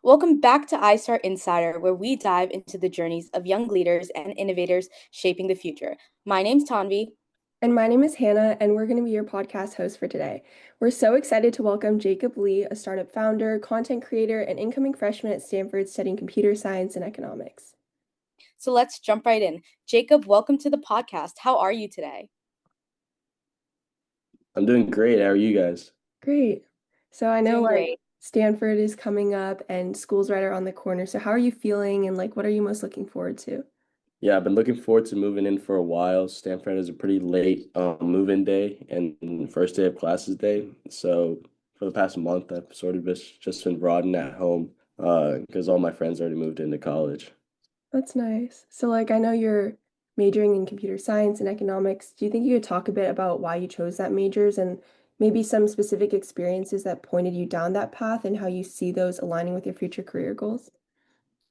Welcome back to iStart Insider, where we dive into the journeys of young leaders and innovators shaping the future. My name's Tanvee. And my name is Hannah, and we're going to be your podcast host for today. We're so excited to welcome Jacob Lee, a startup founder, content creator, and incoming freshman at Stanford studying computer science and economics. So let's jump right in. Jacob, welcome to the podcast. How are you today? I'm doing great. How are you guys? Great. So I know Doing great. Stanford is coming up and school's right around the corner. So how are you feeling and what are you most looking forward to? Yeah, I've been looking forward to moving in for a while. Stanford is a pretty late move-in day and first day of classes day. So for the past month, I've sort of just been rotting at home because all my friends already moved into college. That's nice. So I know you're majoring in computer science and economics. Do you think you could talk a bit about why you chose that majors and maybe some specific experiences that pointed you down that path and how you see those aligning with your future career goals?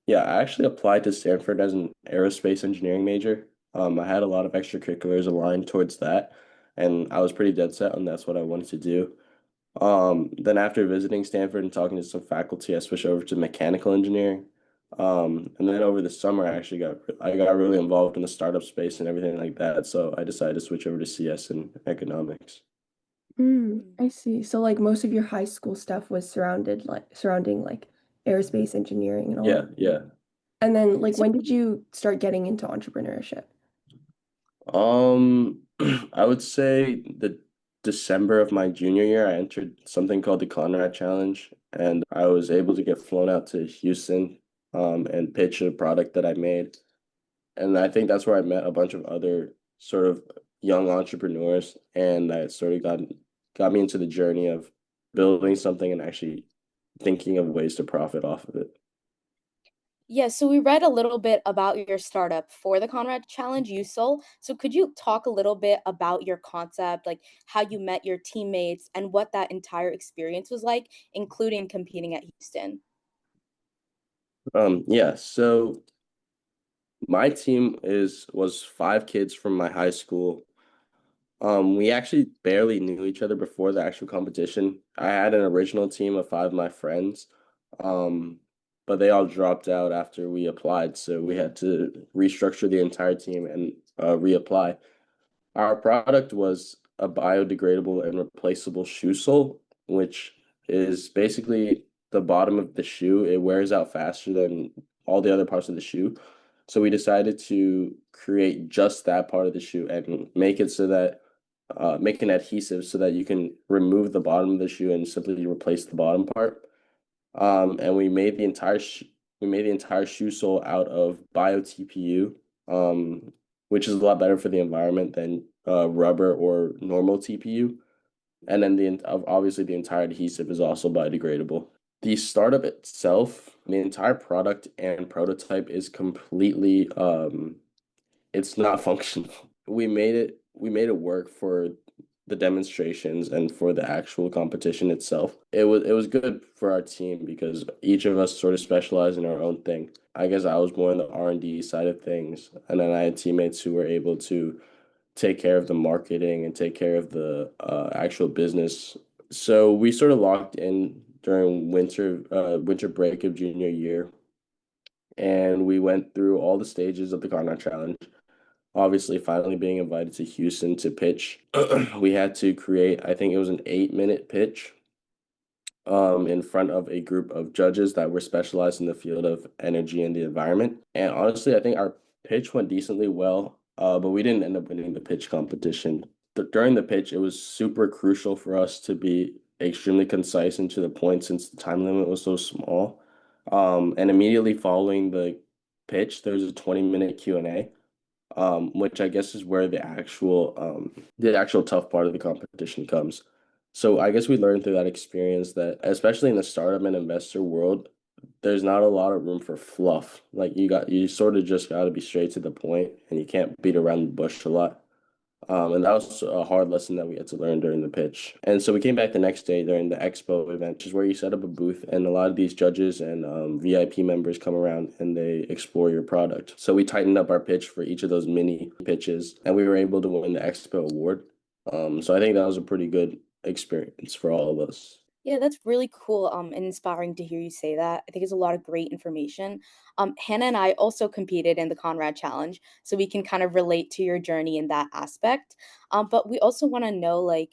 Yeah, I actually applied to Stanford as an aerospace engineering major. I had a lot of extracurriculars aligned towards that, and I was pretty dead set on that's what I wanted to do. Then after visiting Stanford and talking to some faculty, I switched over to mechanical engineering. And then over the summer, I got really involved in the startup space and everything like that. So I decided to switch over to CS and economics. I see. So most of your high school stuff was surrounding aerospace engineering and all Yeah, that. yeah. And then So, when did you start getting into entrepreneurship? I would say the December of my junior year, I entered something called the Conrad Challenge, and I was able to get flown out to Houston, and pitch a product that I made. And I think that's where I met a bunch of other sort of young entrepreneurs, and that sort of got me into the journey of building something and actually thinking of ways to profit off of it. yeah, so we read a little bit about your startup for the Conrad Challenge, USOL. So could you talk a little bit about your concept, like how you met your teammates and what that entire experience was like, including competing at Houston? Yeah, so my team was five kids from my high school. We actually barely knew each other before the actual competition. I had an original team of five of my friends, um, but they all dropped out after we applied, so we had to restructure the entire team and reapply. Our product was a biodegradable and replaceable shoe sole, which is basically the bottom of the shoe. It wears out faster than all the other parts of the shoe. So we decided to create just that part of the shoe and make it so that make an adhesive so that you can remove the bottom of the shoe and simply replace the bottom part. And we made the entire shoe sole out of bio TPU, which is a lot better for the environment than rubber or normal TPU. And then obviously the entire adhesive is also biodegradable. The startup itself, the entire product and prototype is completely it's not functional. We made it work for the demonstrations and for the actual competition itself. It was good for our team because each of us sort of specialized in our own thing. I guess I was more on the R&D side of things, and then I had teammates who were able to take care of the marketing and take care of the actual business. So we sort of locked in during winter break of junior year, and we went through all the stages of the Conrad Challenge. Obviously, finally being invited to Houston to pitch, we had to create, I think it was an 8-minute pitch in front of a group of judges that were specialized in the field of energy and the environment. And honestly, I think our pitch went decently well, but we didn't end up winning the pitch competition. During the pitch, it was super crucial for us to be extremely concise and to the point since the time limit was so small. And immediately following the pitch, there was a 20-minute Q&A, which I guess is where the actual tough part of the competition comes. So I guess we learned through that experience that especially in the startup and investor world, there's not a lot of room for fluff. Like you sort of just got to be straight to the point and you can't beat around the bush a lot. And that was a hard lesson that we had to learn during the pitch. And so we came back the next day during the expo event, which is where you set up a booth, and a lot of these judges and VIP members come around and they explore your product. So we tightened up our pitch for each of those mini pitches, and we were able to win the expo award. So I think that was a pretty good experience for all of us. Yeah, that's really cool, and inspiring to hear you say that. I think it's a lot of great information. Hannah and I also competed in the Conrad Challenge, so we can kind of relate to your journey in that aspect. But we also want to know, like,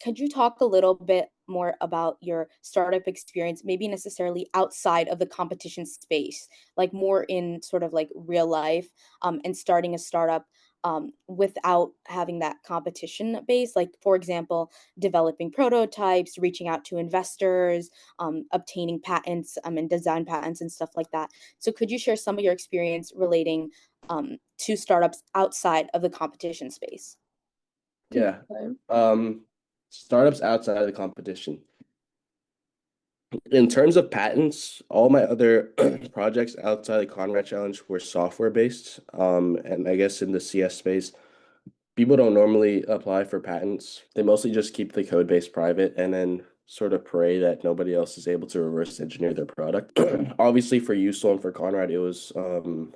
could you talk a little bit more about your startup experience, maybe necessarily outside of the competition space, like more in sort of like real life, and starting a startup without having that competition base? Like, for example, developing prototypes, reaching out to investors, obtaining patents and design patents and stuff like that. So, could you share some of your experience relating to startups outside of the competition space? Take Yeah. your time. Startups outside of the competition. In terms of patents, all my other projects outside the Conrad Challenge were software based. And I guess in the CS space, people don't normally apply for patents. They mostly just keep the code base private and then sort of pray that nobody else is able to reverse engineer their product. Obviously, for USOL and for Conrad, it was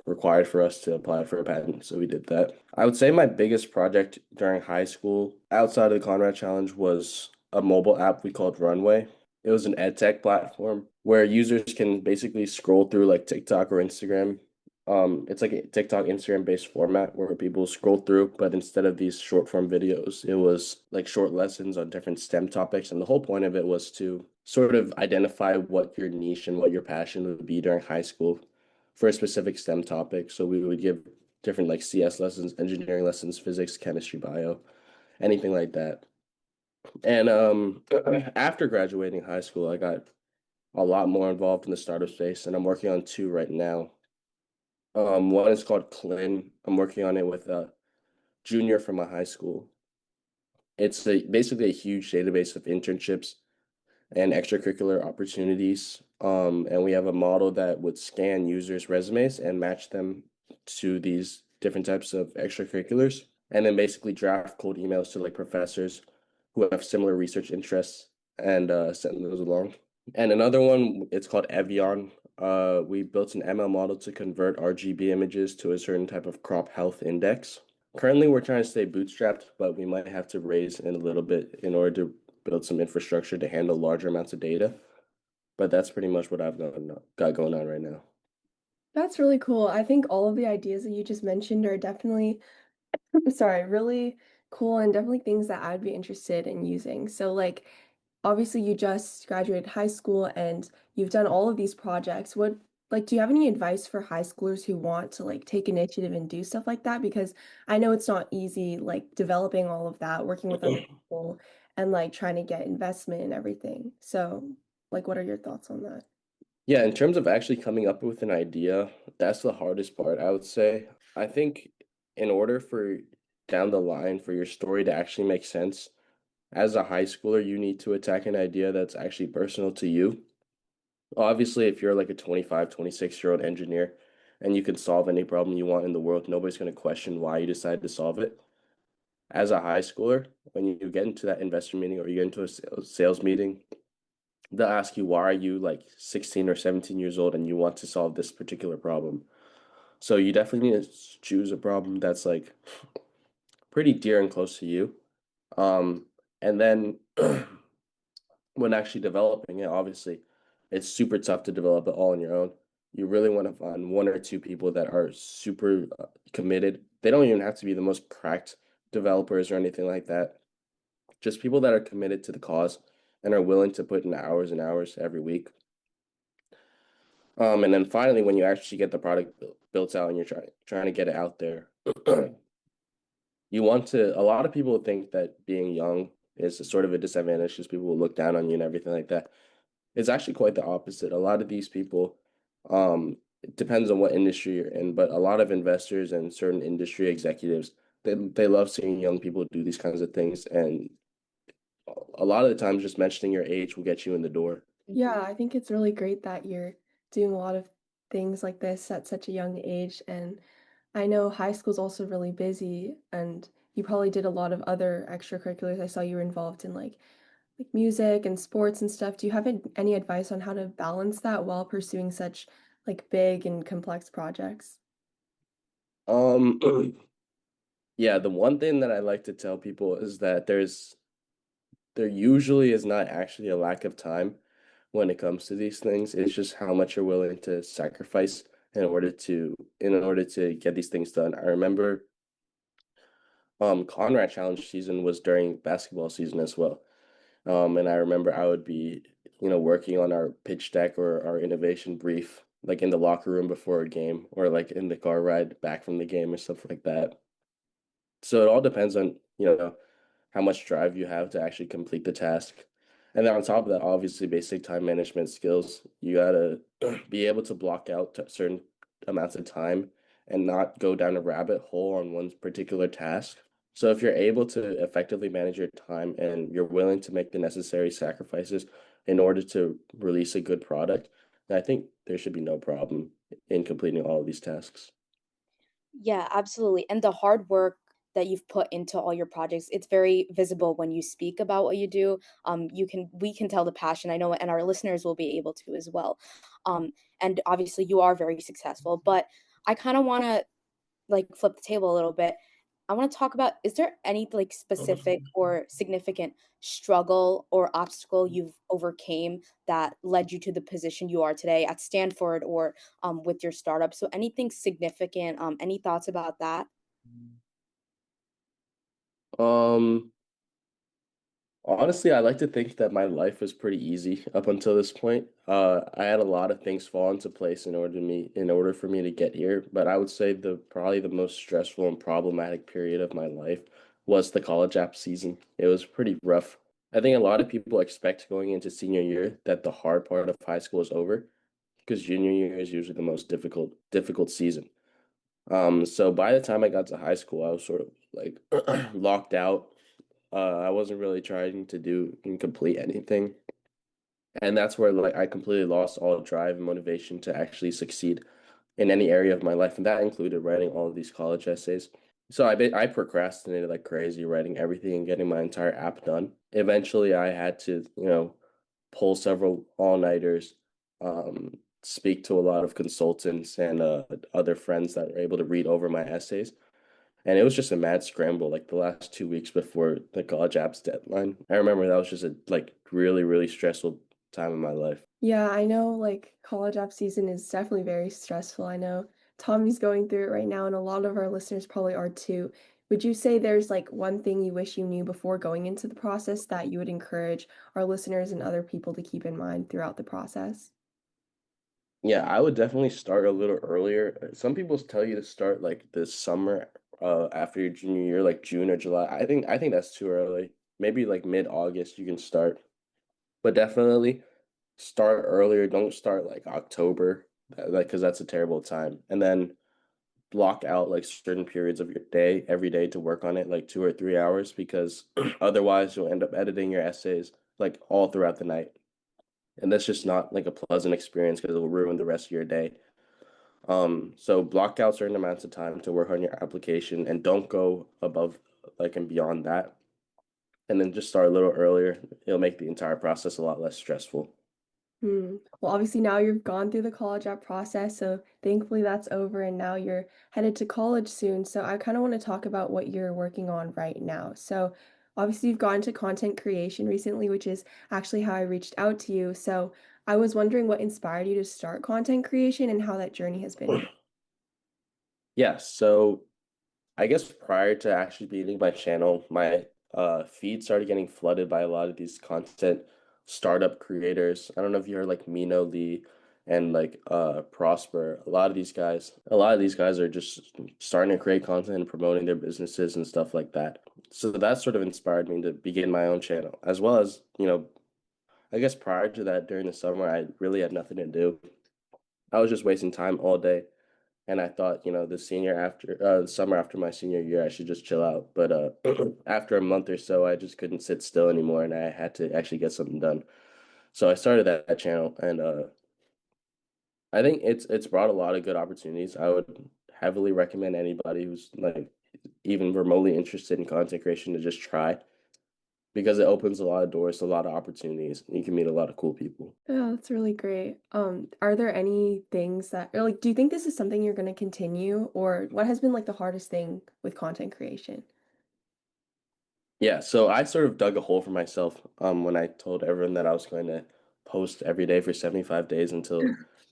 required for us to apply for a patent, so we did that. I would say my biggest project during high school outside of the Conrad Challenge was a mobile app we called Runway. It was an ed tech platform where users can basically scroll through like TikTok or Instagram. It's like a TikTok, Instagram based format where people scroll through, but instead of these short form videos, it was like short lessons on different STEM topics. And the whole point of it was to sort of identify what your niche and what your passion would be during high school for a specific STEM topic. So we would give different like CS lessons, engineering lessons, physics, chemistry, bio, anything like that. And after graduating high school, I got a lot more involved in the startup space, and I'm working on two right now. One is called Clin. I'm working on it with a junior from my high school. It's basically a huge database of internships and extracurricular opportunities. And we have a model that would scan users' resumes and match them to these different types of extracurriculars, and then basically draft cold emails to like professors who have similar research interests and send those along. And another one, it's called Evian. We built an ML model to convert RGB images to a certain type of crop health index. Currently, we're trying to stay bootstrapped, but we might have to raise in a little bit in order to build some infrastructure to handle larger amounts of data. But that's pretty much what got going on right now. That's really cool. I think all of the ideas that you just mentioned are definitely, sorry, really cool and definitely things that I'd be interested in using. So, like, obviously, you just graduated high school and you've done all of these projects. Do you have any advice for high schoolers who want to, like, take initiative and do stuff like that? Because I know it's not easy, like, developing all of that, working with other people, and, like, trying to get investment and everything. So, like, what are your thoughts on that? Yeah, in terms of actually coming up with an idea, that's the hardest part, I would say. I think in order for down the line for your story to actually make sense, as a high schooler, you need to attack an idea that's actually personal to you. Obviously, if you're like a 25, 26-year-old engineer and you can solve any problem you want in the world, nobody's going to question why you decided to solve it. As a high schooler, when you get into that investor meeting or you get into a sales meeting, they'll ask you, why are you like 16 or 17 years old and you want to solve this particular problem? So you definitely need to choose a problem that's like pretty dear and close to you. And then when actually developing it, obviously, it's super tough to develop it all on your own. You really want to find one or two people that are super committed. They don't even have to be the most cracked developers or anything like that. Just people that are committed to the cause and are willing to put in hours and hours every week. And then finally, when you actually get the product built out and you're trying to get it out there, you want to. A lot of people think that being young is sort of a disadvantage because people will look down on you and everything like that. It's actually quite the opposite. A lot of these people, it depends on what industry you're in, but a lot of investors and certain industry executives, they love seeing young people do these kinds of things, and a lot of the times, just mentioning your age will get you in the door. Yeah, I think it's really great that you're doing a lot of things like this at such a young age. And I know high school's also really busy, and you probably did a lot of other extracurriculars. I saw you were involved in like music and sports and stuff. Do you have any advice on how to balance that while pursuing such like big and complex projects? Um, yeah, the one thing that I like to tell people is that there usually is not actually a lack of time when it comes to these things. It's just how much you're willing to sacrifice in order to get these things done. I remember Conrad Challenge season was during basketball season as well. And I remember I would be, working on our pitch deck or our innovation brief, like in the locker room before a game or like in the car ride back from the game or stuff like that. So it all depends on, how much drive you have to actually complete the task. And then on top of that, obviously basic time management skills. You gotta be able to block out certain amounts of time and not go down a rabbit hole on one particular task. So if you're able to effectively manage your time and you're willing to make the necessary sacrifices in order to release a good product, then I think there should be no problem in completing all of these tasks. Yeah, absolutely. And the hard work that you've put into all your projects, it's very visible when you speak about what you do. We can tell the passion. I know, and our listeners will be able to as well. Um, and obviously, you are very successful. But I kind of want to like flip the table a little bit. I want to talk about, is there any like specific or significant struggle or obstacle you've overcame that led you to the position you are today at Stanford or with your startup? So anything significant, any thoughts about that? Um, Honestly, I like to think that my life was pretty easy up until this point. I had a lot of things fall into place in order for me to get here, but I would say the probably the most stressful and problematic period of my life was the college app season. It was pretty rough. I think a lot of people expect going into senior year that the hard part of high school is over because junior year is usually the most difficult season. So by the time I got to high school, I was sort of like locked out. I wasn't really trying to do and complete anything. And that's where like I completely lost all drive and motivation to actually succeed in any area of my life. And that included writing all of these college essays. So I procrastinated like crazy, writing everything and getting my entire app done. Eventually I had to, pull several all-nighters, speak to a lot of consultants and other friends that were able to read over my essays. And it was just a mad scramble, like the last 2 weeks before the college apps deadline. I remember that was just a like really, really stressful time in my life. Yeah, I know like college app season is definitely very stressful. I know Tommy's going through it right now, and a lot of our listeners probably are too. Would you say there's like one thing you wish you knew before going into the process that you would encourage our listeners and other people to keep in mind throughout the process? Yeah, I would definitely start a little earlier. Some people tell you to start like this summer, after your junior year, like June or July. I think that's too early. Maybe like mid-August you can start, but definitely start earlier. Don't start like October, like because that's a terrible time. And then block out like certain periods of your day every day to work on it, like 2 or 3 hours, because otherwise you'll end up editing your essays like all throughout the night. And that's just not like a pleasant experience because it will ruin the rest of your day. So block out certain amounts of time to work on your application and don't go above like and beyond that. And then just start a little earlier. It'll make the entire process a lot less stressful. Hmm. Well, obviously now you've gone through the college app process, so thankfully that's over and now you're headed to college soon. So I kind of want to talk about what you're working on right now. So obviously you've gone into content creation recently, which is actually how I reached out to you. So I was wondering what inspired you to start content creation and how that journey has been. Yeah, so I guess prior to actually beginning my channel, my feed started getting flooded by a lot of these content startup creators. I don't know if you heard like Mino Lee and like Prosper. A lot of these guys are just starting to create content and promoting their businesses and stuff like that. So that sort of inspired me to begin my own channel, as well as, I guess prior to that during the summer, I really had nothing to do. I was just wasting time all day. And I thought, the summer after my senior year, I should just chill out. But after a month or so, I just couldn't sit still anymore, and I had to actually get something done. So I started that channel, and I think it's brought a lot of good opportunities. I would heavily recommend anybody who's like even remotely interested in content creation to just try because it opens a lot of doors to a lot of opportunities. And you can meet a lot of cool people. Yeah, that's really great. Are there any things that, or like, do you think this is something you're going to continue, or what has been like the hardest thing with content creation? Yeah, so I sort of dug a hole for myself when I told everyone that I was going to post every day for 75 days until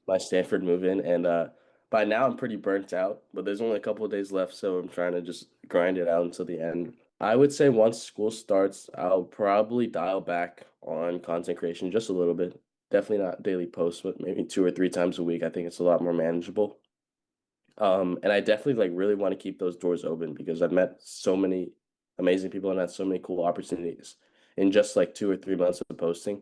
my Stanford move in. And by now I'm pretty burnt out, but there's only a couple of days left, so I'm trying to just grind it out until the end. I would say once school starts, I'll probably dial back on content creation just a little bit. Definitely not daily posts, but maybe 2 or 3 times a week. I think it's a lot more manageable. And I definitely like really want to keep those doors open because I've met so many amazing people and had so many cool opportunities in just like 2 or 3 months of posting.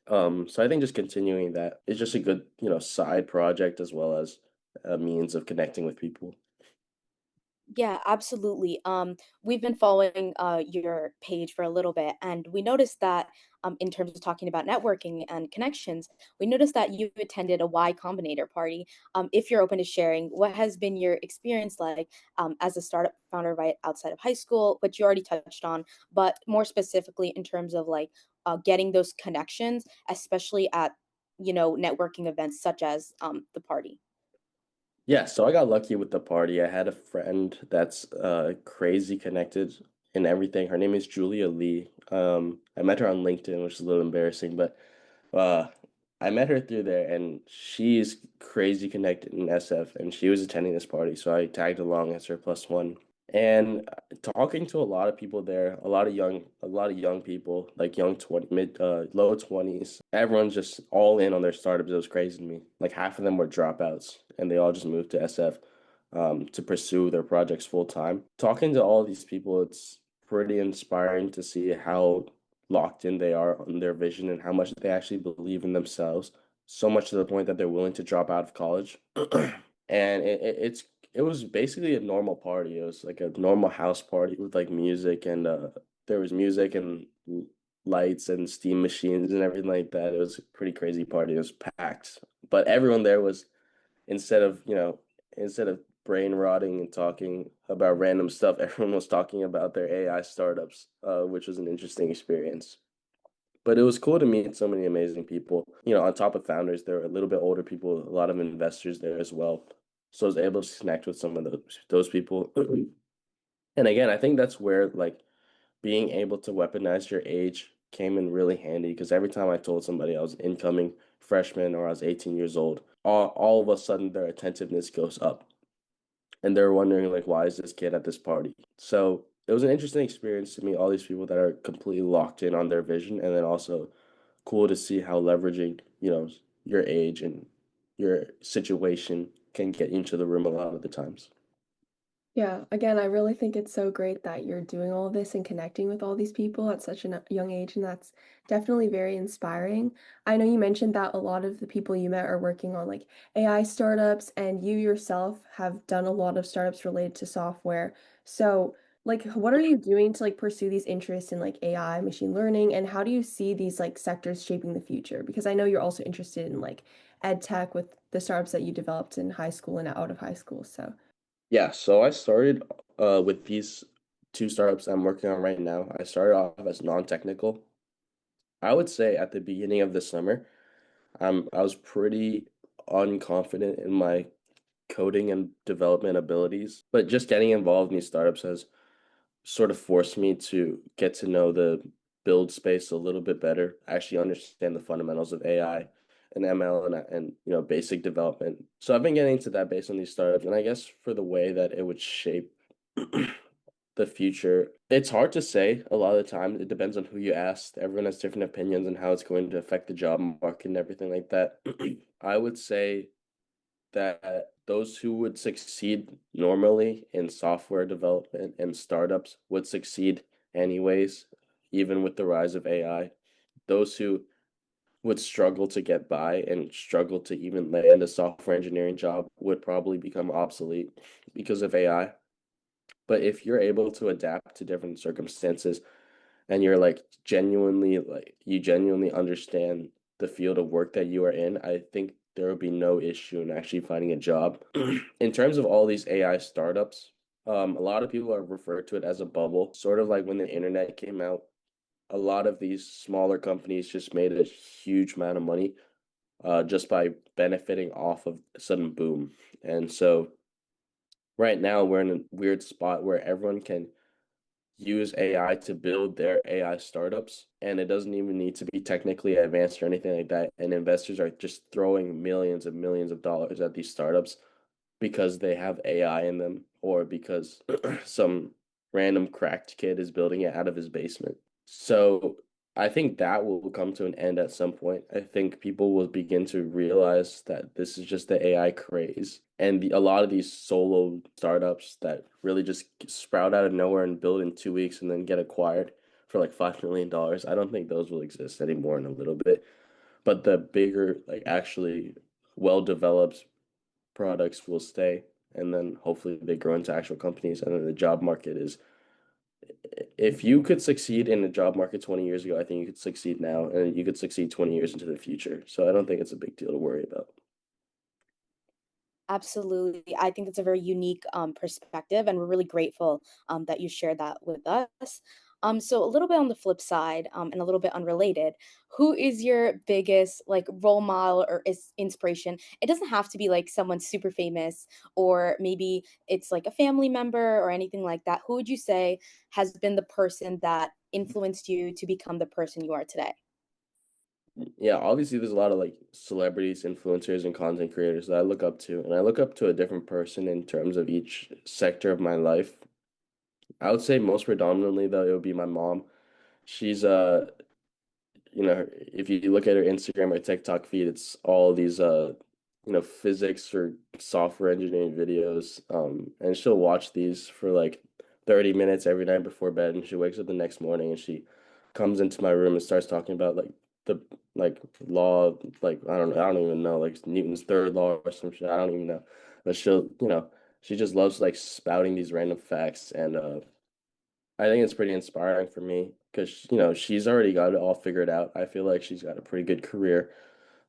So I think just continuing that is just a good, side project as well as a means of connecting with people. Yeah, absolutely. We've been following your page for a little bit, and we noticed that in terms of talking about networking and connections, we noticed that you attended a Y Combinator party. If you're open to sharing, what has been your experience like as a startup founder right outside of high school, which you already touched on, but more specifically in terms of like getting those connections, especially at networking events such as the party. Yeah, so I got lucky with the party. I had a friend that's crazy connected in everything. Her name is Julia Lee. I met her on LinkedIn, which is a little embarrassing, but Uh, I met her through there, and she's crazy connected in SF, and she was attending this party, so I tagged along as her plus one. And talking to a lot of people there, a lot of young people, like young 20, mid, low 20s. Everyone's just all in on their startups. It was crazy to me. Like half of them were dropouts, and they all just moved to SF, to pursue their projects full time. Talking to all these people, it's pretty inspiring to see how locked in they are on their vision and how much they actually believe in themselves, so much to the point that they're willing to drop out of college. And it was basically a normal party. It was like a normal house party with like music and there was music and lights and steam machines and everything like that. It was a pretty crazy party. It was packed. But everyone there was instead of, instead of brain rotting and talking about random stuff, everyone was talking about their AI startups, which was an interesting experience. But it was cool to meet so many amazing people. On top of founders, there were a little bit older people, a lot of investors there as well. So I was able to connect with some of those people. And again, I think that's where like being able to weaponize your age came in really handy because every time I told somebody I was an incoming freshman or I was 18 years old, all of a sudden their attentiveness goes up and they're wondering like why is this kid at this party? So it was an interesting experience to meet all these people that are completely locked in on their vision and then also cool to see how leveraging, your age and your situation can get you into the room a lot of the times. Yeah, again, I really think it's so great that you're doing all of this and connecting with all these people at such a young age, and that's definitely very inspiring. I know you mentioned that a lot of the people you met are working on like AI startups, and you yourself have done a lot of startups related to software. So, like, what are you doing to like pursue these interests in like AI, machine learning, and how do you see these like sectors shaping the future? Because I know you're also interested in like ed tech with the startups that you developed in high school and out of high school. So. Yeah, so I started with these two startups I'm working on right now. I started off as non-technical. I would say at the beginning of the summer, I was pretty unconfident in my coding and development abilities, but just getting involved in these startups has sort of forced me to get to know the build space a little bit better, actually understand the fundamentals of AI and ML and basic development. So I've been getting into that based on these startups, and I guess for the way that it would shape the future, it's hard to say a lot of the time. It depends on who you ask. Everyone has different opinions on how it's going to affect the job market and everything like that. I would say that those who would succeed normally in software development and startups would succeed anyways, even with the rise of AI. Those who would struggle to get by and struggle to even land a software engineering job would probably become obsolete because of AI. But if you're able to adapt to different circumstances and you're like you genuinely understand the field of work that you are in, I think there will be no issue in actually finding a job. In terms of all these AI startups, a lot of people are referred to it as a bubble, sort of like when the internet came out. A lot of these smaller companies just made a huge amount of money just by benefiting off of a sudden boom. And so right now we're in a weird spot where everyone can use AI to build their AI startups, and it doesn't even need to be technically advanced or anything like that. And investors are just throwing millions and millions of dollars at these startups because they have AI in them or because some random cracked kid is building it out of his basement. So I think that will come to an end at some point. I think people will begin to realize that this is just the AI craze. And a lot of these solo startups that really just sprout out of nowhere and build in 2 weeks and then get acquired for like $5 million. I don't think those will exist anymore in a little bit. But the bigger, like actually well developed products will stay. And then hopefully they grow into actual companies. And then the job market is, if you could succeed in the job market 20 years ago, I think you could succeed now and you could succeed 20 years into the future. So I don't think it's a big deal to worry about. Absolutely. I think it's a very unique perspective, and we're really grateful that you shared that with us. So a little bit on the flip side, and a little bit unrelated, who is your biggest like role model or is inspiration? It doesn't have to be like someone super famous, or maybe it's like a family member or anything like that. Who would you say has been the person that influenced you to become the person you are today? Yeah, obviously there's a lot of like celebrities, influencers, and content creators that I look up to, and I look up to a different person in terms of each sector of my life. I would say most predominantly though, it would be my mom. She's if you look at her Instagram or TikTok feed, it's all these physics or software engineering videos. And she'll watch these for like 30 minutes every night before bed, and she wakes up the next morning and she comes into my room and starts talking about like the law, like I don't even know, like Newton's third law or some shit. I don't even know. But she just loves like spouting these random facts, and I think it's pretty inspiring for me because, she's already got it all figured out. I feel like she's got a pretty good career.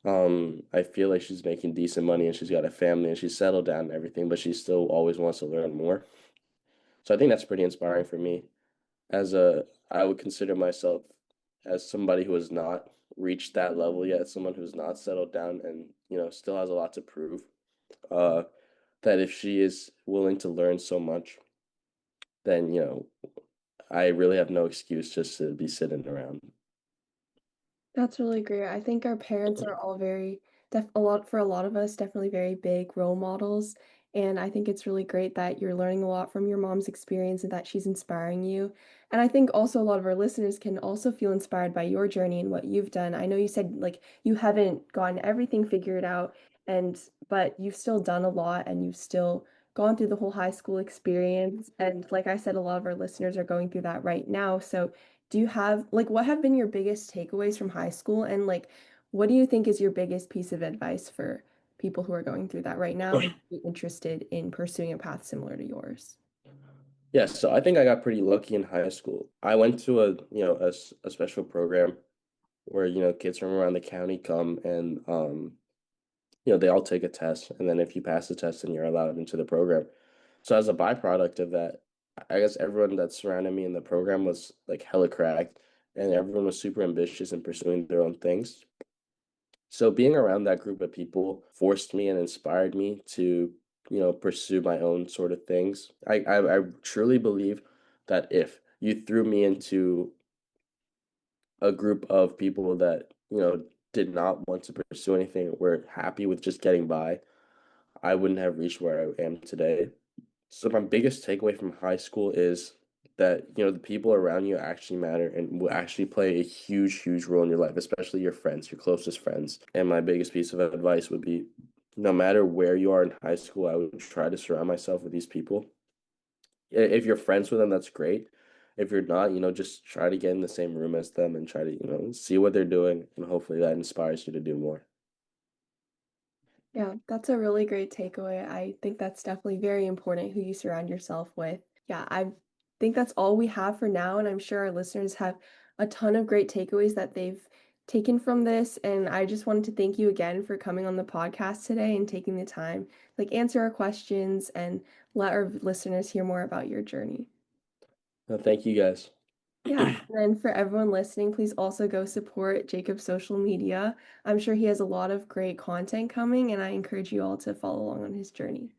I feel like she's making decent money and she's got a family and she's settled down and everything, but she still always wants to learn more. So I think that's pretty inspiring for me. I would consider myself as somebody who has not reached that level yet, someone who's not settled down and, still has a lot to prove. Uh, that if she is willing to learn so much, then, I really have no excuse just to be sitting around. That's really great. I think our parents are all very def a lot for a lot of us, definitely very big role models. And I think it's really great that you're learning a lot from your mom's experience and that she's inspiring you. And I think also a lot of our listeners can also feel inspired by your journey and what you've done. I know you said like you haven't gotten everything figured out and but you've still done a lot and you've still gone through the whole high school experience. And like I said, a lot of our listeners are going through that right now. So do you have like what have been your biggest takeaways from high school and like what do you think is your biggest piece of advice for people who are going through that right now and be interested in pursuing a path similar to yours? Yeah, so I think I got pretty lucky in high school. I went to a special program where, kids from around the county come and they all take a test, and then if you pass the test then you're allowed into the program. So as a byproduct of that, I guess everyone that surrounded me in the program was like hella cracked and everyone was super ambitious and pursuing their own things. So being around that group of people forced me and inspired me to, pursue my own sort of things. I truly believe that if you threw me into a group of people that, did not want to pursue anything, were happy with just getting by, I wouldn't have reached where I am today. So my biggest takeaway from high school is that, the people around you actually matter and will actually play a huge, huge role in your life, especially your friends, your closest friends. And my biggest piece of advice would be no matter where you are in high school, I would try to surround myself with these people. If you're friends with them, that's great. If you're not, just try to get in the same room as them and try to, see what they're doing, and hopefully that inspires you to do more. Yeah, that's a really great takeaway. I think that's definitely very important who you surround yourself with. Yeah, I think that's all we have for now, and I'm sure our listeners have a ton of great takeaways that they've taken from this. And I just wanted to thank you again for coming on the podcast today and taking the time, like answer our questions and let our listeners hear more about your journey. Thank you guys. Yeah, and then for everyone listening, please also go support Jacob's social media. I'm sure he has a lot of great content coming, and I encourage you all to follow along on his journey.